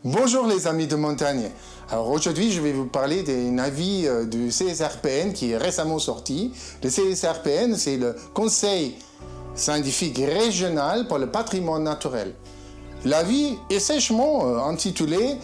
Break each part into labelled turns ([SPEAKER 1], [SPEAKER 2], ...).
[SPEAKER 1] Bonjour les amis de montagne. Alors aujourd'hui, je vais vous parler d'un avis du CSRPN qui est récemment sorti. Le CSRPN, c'est le Conseil scientifique régional pour le patrimoine naturel. L'avis est sèchement intitulé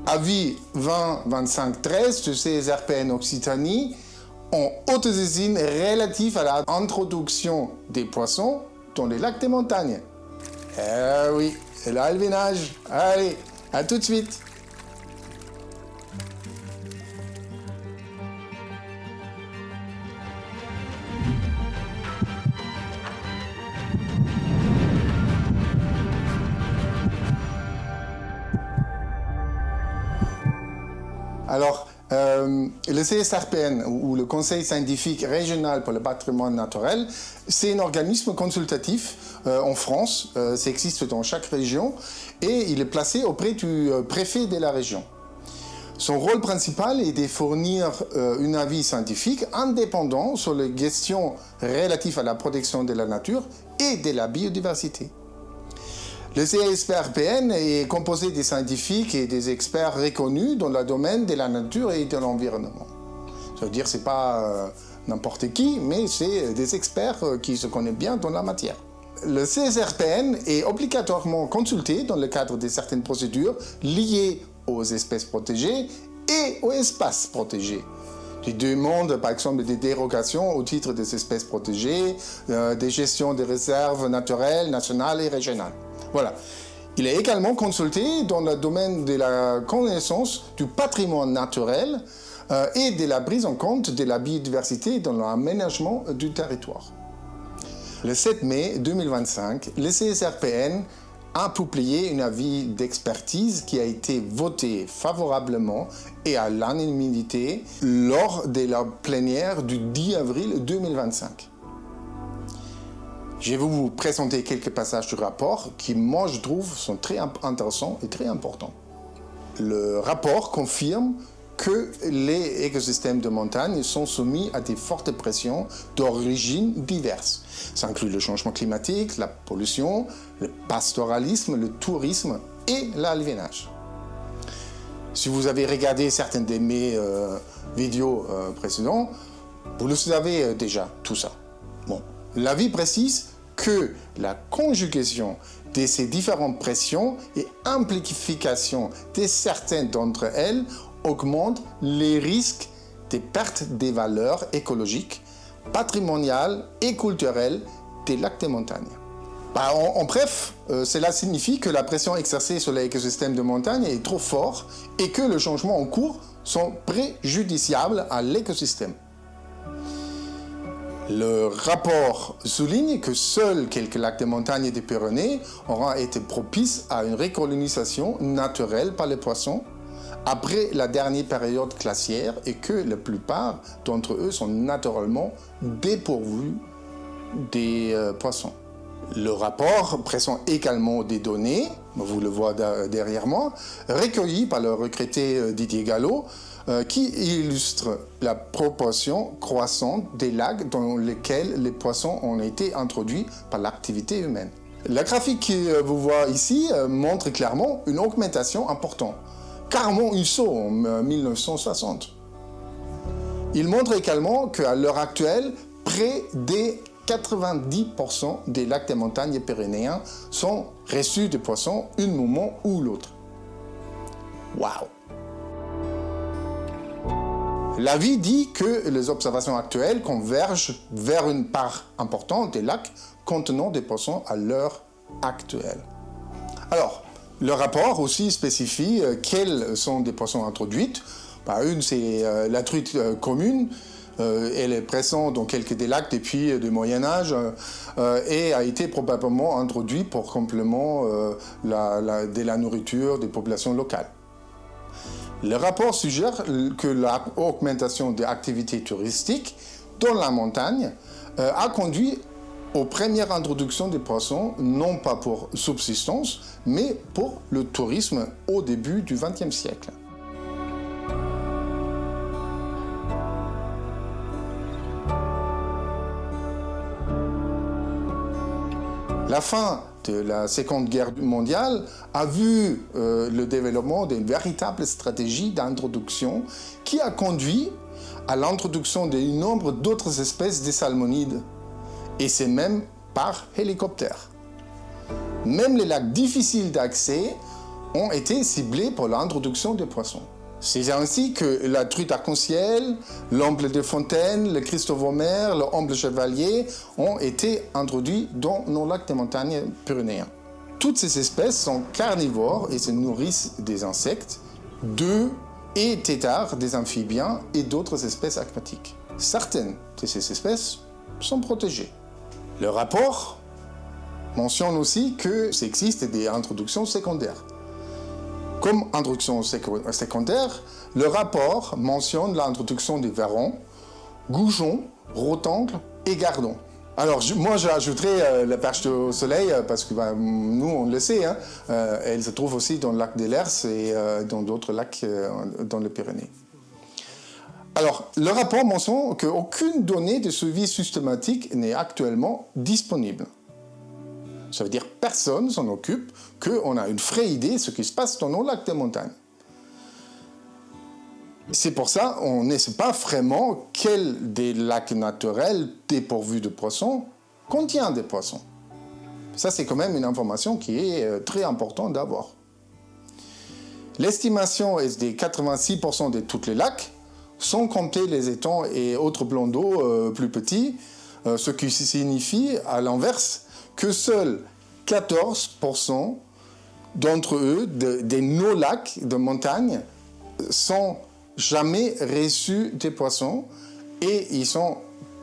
[SPEAKER 1] Avis 20-25-13 du CSRPN Occitanie en Haute-Saisine relatif à l'introduction des poissons dans les lacs des montagnes. Eh oui, c'est l'alvinage. Allez, à tout de suite. Alors, le CSRPN, ou le Conseil scientifique régional pour le patrimoine naturel, c'est un organisme consultatif en France, ça existe dans chaque région, et il est placé auprès du préfet de la région. Son rôle principal est de fournir un avis scientifique indépendant sur les questions relatives à la protection de la nature et de la biodiversité. Le CSRPN est composé des scientifiques et des experts reconnus dans le domaine de la nature et de l'environnement. Ça veut dire que ce n'est pas n'importe qui, mais c'est des experts qui se connaissent bien dans la matière. Le CSRPN est obligatoirement consulté dans le cadre de certaines procédures liées aux espèces protégées et aux espaces protégés. Il demande par exemple des dérogations au titre des espèces protégées, des gestions des réserves naturelles, nationales et régionales. Voilà. Il est également consulté dans le domaine de la connaissance du patrimoine naturel et de la prise en compte de la biodiversité dans l'aménagement du territoire. Le 7 mai 2025, le CSRPN a publié un avis d'expertise qui a été voté favorablement et à l'unanimité lors de la plénière du 10 avril 2025. Je vais vous présenter quelques passages du rapport qui, moi, je trouve, sont très intéressants et très importants. Le rapport confirme que les écosystèmes de montagne sont soumis à des fortes pressions d'origine diverses. Ça inclut le changement climatique, la pollution, le pastoralisme, le tourisme et l'alvinage. Si vous avez regardé certaines de mes vidéos précédentes, vous le savez déjà, tout ça. Bon, l'avis précise que la conjugaison de ces différentes pressions et amplification de certaines d'entre elles augmente les risques de perte des valeurs écologiques, patrimoniales et culturelles des lacs de montagne. En bref, cela signifie que la pression exercée sur l'écosystème de montagne est trop forte et que les changements en cours sont préjudiciables à l'écosystème. Le rapport souligne que seuls quelques lacs de montagne et des Pyrénées auront été propices à une recolonisation naturelle par les poissons après la dernière période glaciaire et que la plupart d'entre eux sont naturellement dépourvus des poissons. Le rapport présente également des données, vous le voyez derrière moi, recueillies par le regretté Didier Gallo, qui illustre la proportion croissante des lacs dans lesquels les poissons ont été introduits par l'activité humaine. La graphique que vous voyez ici montre clairement une augmentation importante, carrément un saut en 1960. Il montre également qu'à l'heure actuelle, près des 90% des lacs des montagnes pyrénéens sont reçus de poissons un moment ou l'autre. Waouh! L'avis dit que les observations actuelles convergent vers une part importante des lacs contenant des poissons à l'heure actuelle. Alors, le rapport aussi spécifie quels sont des poissons introduits. Une, c'est la truite commune. Elle est présente dans quelques des lacs depuis le Moyen-Âge et a été probablement introduite pour complément de la nourriture des populations locales. Le rapport suggère que l'augmentation des activités touristiques dans la montagne a conduit aux premières introductions des poissons, non pas pour subsistance, mais pour le tourisme au début du XXe siècle. La fin de la Seconde Guerre mondiale a vu le développement d'une véritable stratégie d'introduction qui a conduit à l'introduction d'un nombre d'autres espèces de salmonides, et c'est même par hélicoptère. Même les lacs difficiles d'accès ont été ciblés pour l'introduction des poissons. C'est ainsi que la truite arc-en-ciel, l'omble de fontaine, le Christophe Omer, le omble chevalier ont été introduits dans nos lacs de montagne pyrénéens. Toutes ces espèces sont carnivores et se nourrissent des insectes, d'œufs et têtards des amphibiens et d'autres espèces aquatiques. Certaines de ces espèces sont protégées. Le rapport mentionne aussi qu'il existe des introductions secondaires. Comme introduction secondaire, le rapport mentionne l'introduction des varans, goujons, rotangles et gardons. Alors, moi, j'ajouterais la perche au soleil, parce que nous, on le sait, hein, elle se trouve aussi dans le lac de l'Hers et dans d'autres lacs dans les Pyrénées. Alors, le rapport mentionne qu'aucune donnée de suivi systématique n'est actuellement disponible. Ça veut dire que personne ne s'en occupe, qu'on a une vraie idée de ce qui se passe dans nos lacs de montagne. C'est pour ça qu'on ne sait pas vraiment quel des lacs naturels dépourvus de poissons contient des poissons. Ça, c'est quand même une information qui est très importante d'avoir. L'estimation est de 86% de tous les lacs, sans compter les étangs et autres plans d'eau plus petits, ce qui signifie, à l'inverse, que seuls 14% d'entre eux, de nos lacs de montagne, sont jamais reçus des poissons et ils sont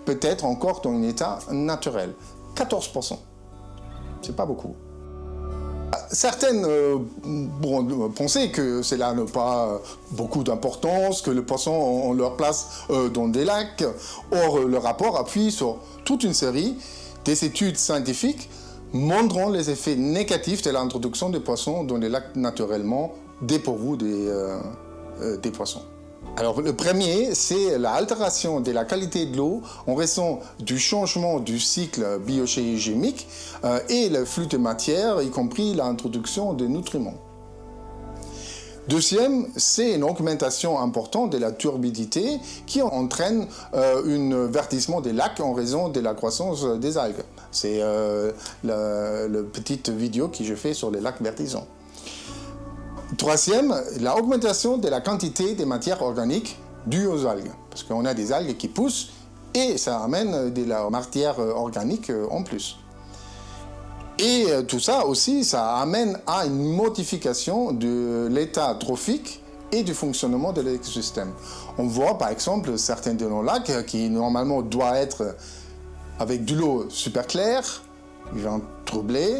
[SPEAKER 1] peut-être encore dans un état naturel. 14%. C'est pas beaucoup. Certaines pensaient que cela n'a pas beaucoup d'importance, que les poissons ont leur place dans des lacs. Or, le rapport appuie sur toute une série des études scientifiques montrant les effets négatifs de l'introduction des poissons dans les lacs naturellement dépourvus des poissons. Alors, le premier, c'est l'altération de la qualité de l'eau en raison du changement du cycle biochimique et le flux de matière, y compris l'introduction de nutriments. Deuxième, c'est une augmentation importante de la turbidité qui entraîne un verdissement des lacs en raison de la croissance des algues. C'est la petite vidéo que je fais sur les lacs verdissants. Troisième, l'augmentation de la quantité des matières organiques dues aux algues. Parce qu'on a des algues qui poussent et ça amène de la matière organique en plus. Et tout ça aussi, ça amène à une modification de l'état trophique et du fonctionnement de l'écosystème. On voit par exemple certains de nos lacs qui normalement doivent être avec de l'eau super claire, ils vont troubler,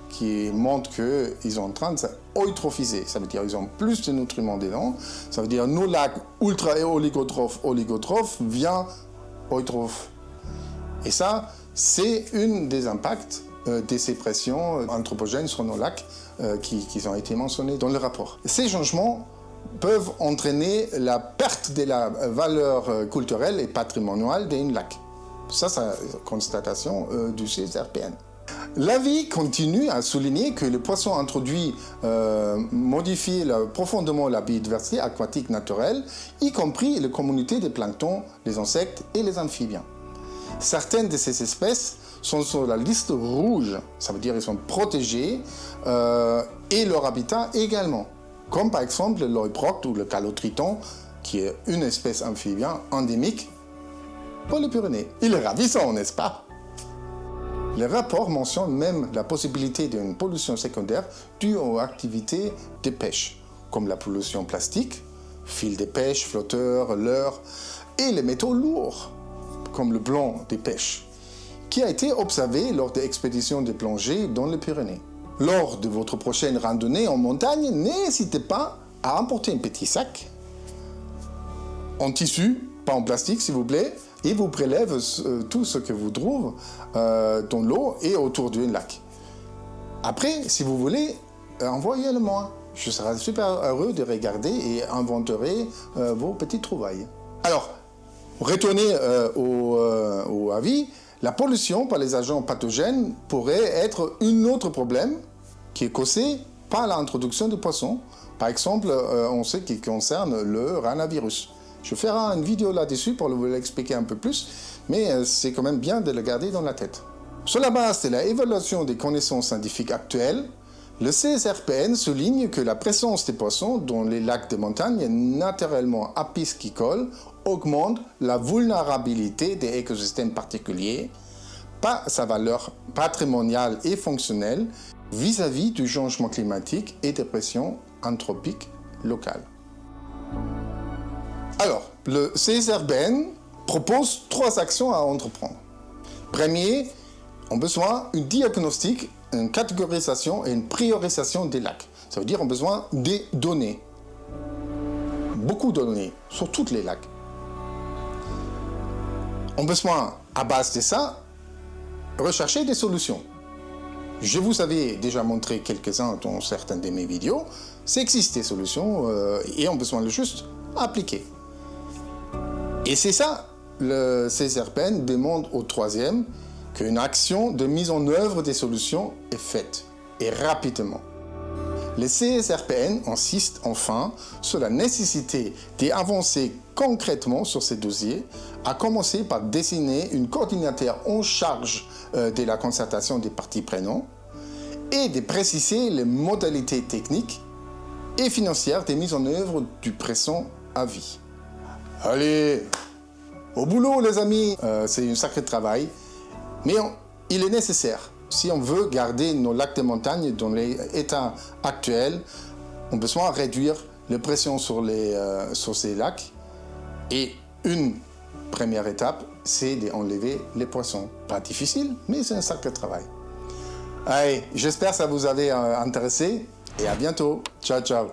[SPEAKER 1] qui montre qu'ils sont en train de s'eutrophiser. Ça veut dire qu'ils ont plus de nutriments dedans. Ça veut dire nos lacs ultra oligotrophes viennent eutrophes. Et ça, c'est un des impacts de ces pressions anthropogènes sur nos lacs qui ont été mentionnés dans le rapport. Ces changements peuvent entraîner la perte de la valeur culturelle et patrimoniale d'un lac. Ça, c'est la constatation du CSRPN. L'avis continue à souligner que les poissons introduits modifient profondément la biodiversité aquatique naturelle, y compris les communautés des planctons, les insectes et les amphibiens. Certaines de ces espèces sont sur la liste rouge, ça veut dire qu'ils sont protégés, et leur habitat également, comme par exemple l'oiprocte ou le calotriton, qui est une espèce amphibien endémique pour les Pyrénées. Il est ravissant, n'est-ce pas? Le rapport mentionne même la possibilité d'une pollution secondaire due aux activités de pêche, comme la pollution plastique, fils de pêche, flotteurs, leurres, et les métaux lourds, comme le blanc des pêches, qui a été observé lors des expéditions de plongée dans les Pyrénées. Lors de votre prochaine randonnée en montagne, n'hésitez pas à emporter un petit sac en tissu, pas en plastique s'il vous plaît, et vous prélève tout ce que vous trouvez dans l'eau et autour d'un lac. Après, si vous voulez, envoyez-le-moi. Je serai super heureux de regarder et inventerai vos petites trouvailles. Alors, retournez au avis. La pollution par les agents pathogènes pourrait être un autre problème qui est causé par l'introduction de poissons. Par exemple, on sait qu'il concerne le ranavirus. Je ferai une vidéo là-dessus pour vous l'expliquer un peu plus, mais c'est quand même bien de le garder dans la tête. Sur la base de l'évaluation des connaissances scientifiques actuelles, le CSRPN souligne que la présence des poissons dans les lacs de montagne naturellement apiscicoles augmente la vulnérabilité des écosystèmes particuliers par sa valeur patrimoniale et fonctionnelle vis-à-vis du changement climatique et des pressions anthropiques locales. Alors, le CSRPN propose 3 actions à entreprendre. Premier, on a besoin d'un diagnostic, une catégorisation et une priorisation des lacs. Ça veut dire qu'on a besoin des données. Beaucoup de données sur tous les lacs. On a besoin, à base de ça, rechercher des solutions. Je vous avais déjà montré quelques-uns dans certaines de mes vidéos. Ça existe des solutions et on a besoin de juste appliquer. Et c'est ça, le CSRPN demande au troisième qu'une action de mise en œuvre des solutions est faite, et rapidement. Le CSRPN insiste enfin sur la nécessité d'avancer concrètement sur ces dossiers, à commencer par désigner un coordinateur en charge de la concertation des parties prenantes et de préciser les modalités techniques et financières de mise en œuvre du présent avis. Allez, au boulot les amis, c'est un sacré travail, mais il est nécessaire. Si on veut garder nos lacs de montagne dans l'état actuel, on a besoin de réduire la pression sur ces lacs. Et une première étape, c'est d'enlever les poissons. Pas difficile, mais c'est un sacré travail. Allez, j'espère que ça vous avait intéressé et à bientôt. Ciao, ciao.